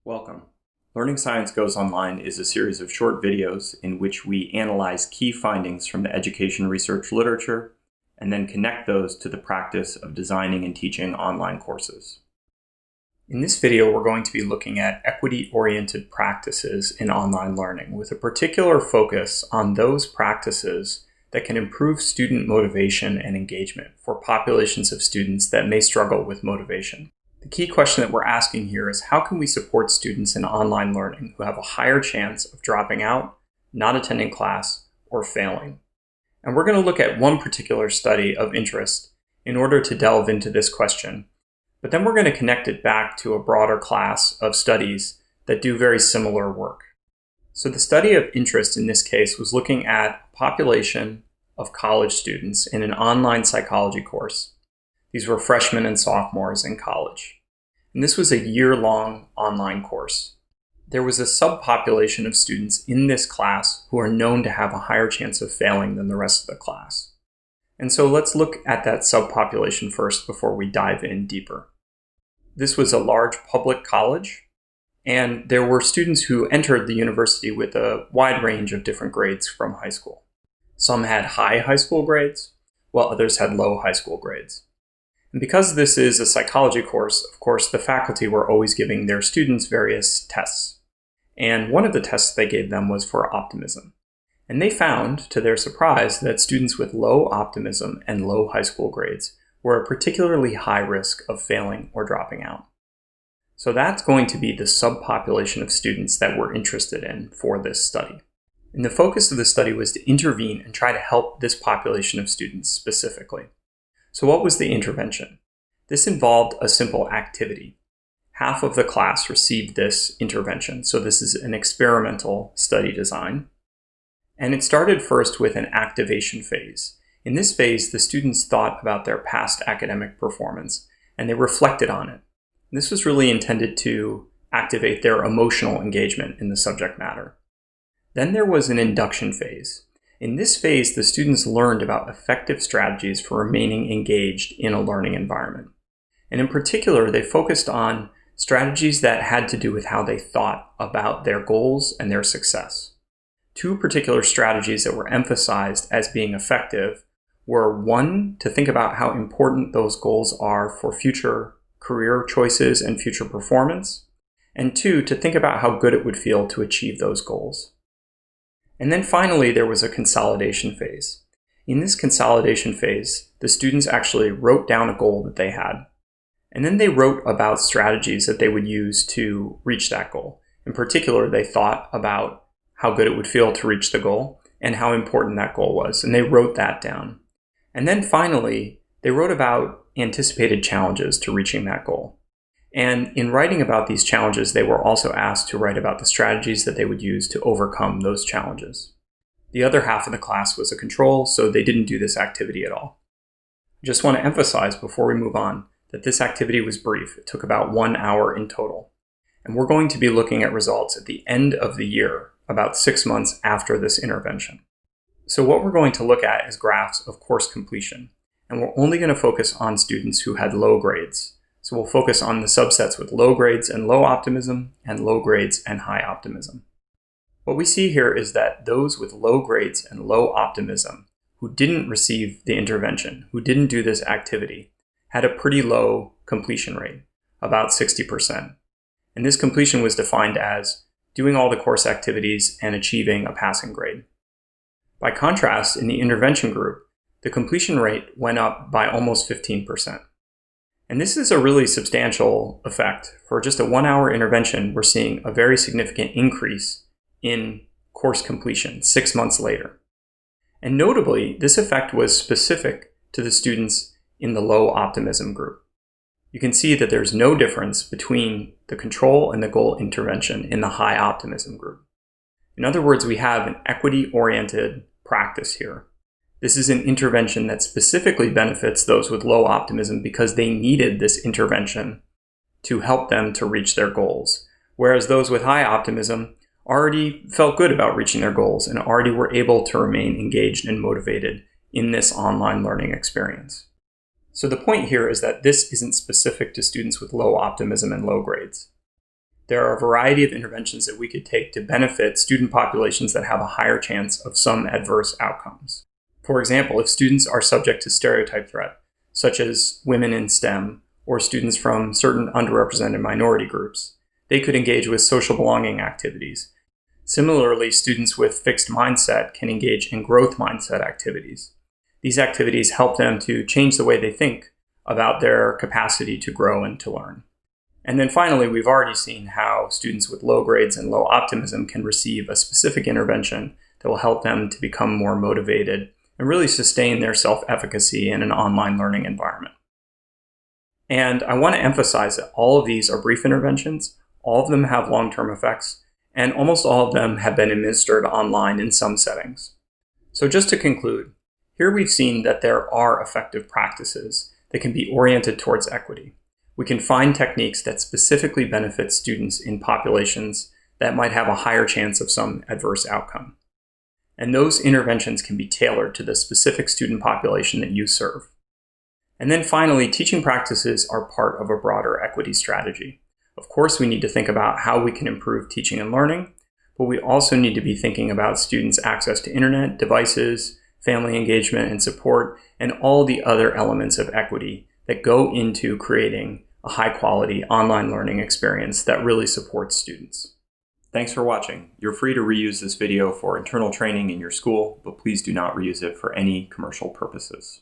Welcome. Learning Science Goes Online is a series of short videos in which we analyze key findings from the education research literature and then connect those to the practice of designing and teaching online courses. In this video, we're going to be looking at equity-oriented practices in online learning with a particular focus on those practices that can improve student motivation and engagement for populations of students that may struggle with motivation. The key question that we're asking here is how can we support students in online learning who have a higher chance of dropping out, not attending class, or failing? And we're going to look at one particular study of interest in order to delve into this question, but then we're going to connect it back to a broader class of studies that do very similar work. So the study of interest in this case was looking at a population of college students in an online psychology course. These were freshmen and sophomores in college. And this was a year-long online course. There was a subpopulation of students in this class who are known to have a higher chance of failing than the rest of the class. And so let's look at that subpopulation first before we dive in deeper. This was a large public college, and there were students who entered the university with a wide range of different grades from high school. Some had high high school grades, while others had low high school grades. And because this is a psychology course, of course, the faculty were always giving their students various tests. And one of the tests they gave them was for optimism. And they found, to their surprise, that students with low optimism and low high school grades were at particularly high risk of failing or dropping out. So that's going to be the subpopulation of students that we're interested in for this study. And the focus of the study was to intervene and try to help this population of students specifically. So what was the intervention? This involved a simple activity. Half of the class received this intervention. So this is an experimental study design. And it started first with an activation phase. In this phase, the students thought about their past academic performance and they reflected on it. This was really intended to activate their emotional engagement in the subject matter. Then there was an induction phase. In this phase, the students learned about effective strategies for remaining engaged in a learning environment. And in particular, they focused on strategies that had to do with how they thought about their goals and their success. Two particular strategies that were emphasized as being effective were, one, to think about how important those goals are for future career choices and future performance, and two, to think about how good it would feel to achieve those goals. And then finally, there was a consolidation phase. In this consolidation phase, the students actually wrote down a goal that they had, and then they wrote about strategies that they would use to reach that goal. In particular, they thought about how good it would feel to reach the goal and how important that goal was, and they wrote that down. And then finally, they wrote about anticipated challenges to reaching that goal. And in writing about these challenges, they were also asked to write about the strategies that they would use to overcome those challenges. The other half of the class was a control, so they didn't do this activity at all. I just want to emphasize before we move on that this activity was brief. It took about 1 hour in total. And we're going to be looking at results at the end of the year, about 6 months after this intervention. So what we're going to look at is graphs of course completion. And we're only going to focus on students who had low grades. So we'll focus on the subsets with low grades and low optimism, and low grades and high optimism. What we see here is that those with low grades and low optimism who didn't receive the intervention, who didn't do this activity, had a pretty low completion rate, about 60%. And this completion was defined as doing all the course activities and achieving a passing grade. By contrast, in the intervention group, the completion rate went up by almost 15%. And this is a really substantial effect. For just a 1 hour intervention, we're seeing a very significant increase in course completion 6 months later. And notably, this effect was specific to the students in the low optimism group. You can see that there's no difference between the control and the goal intervention in the high optimism group. In other words, we have an equity-oriented practice here. This is an intervention that specifically benefits those with low optimism because they needed this intervention to help them to reach their goals, whereas those with high optimism already felt good about reaching their goals and already were able to remain engaged and motivated in this online learning experience. So the point here is that this isn't specific to students with low optimism and low grades. There are a variety of interventions that we could take to benefit student populations that have a higher chance of some adverse outcomes. For example, if students are subject to stereotype threat, such as women in STEM or students from certain underrepresented minority groups, they could engage with social belonging activities. Similarly, students with fixed mindset can engage in growth mindset activities. These activities help them to change the way they think about their capacity to grow and to learn. And then finally, we've already seen how students with low grades and low optimism can receive a specific intervention that will help them to become more motivated and really sustain their self-efficacy in an online learning environment. And I want to emphasize that all of these are brief interventions, all of them have long-term effects, and almost all of them have been administered online in some settings. So just to conclude, here we've seen that there are effective practices that can be oriented towards equity. We can find techniques that specifically benefit students in populations that might have a higher chance of some adverse outcome. And those interventions can be tailored to the specific student population that you serve. And then finally, teaching practices are part of a broader equity strategy. Of course, we need to think about how we can improve teaching and learning, but we also need to be thinking about students' access to internet, devices, family engagement and support, and all the other elements of equity that go into creating a high-quality online learning experience that really supports students. Thanks for watching. You're free to reuse this video for internal training in your school, but please do not reuse it for any commercial purposes.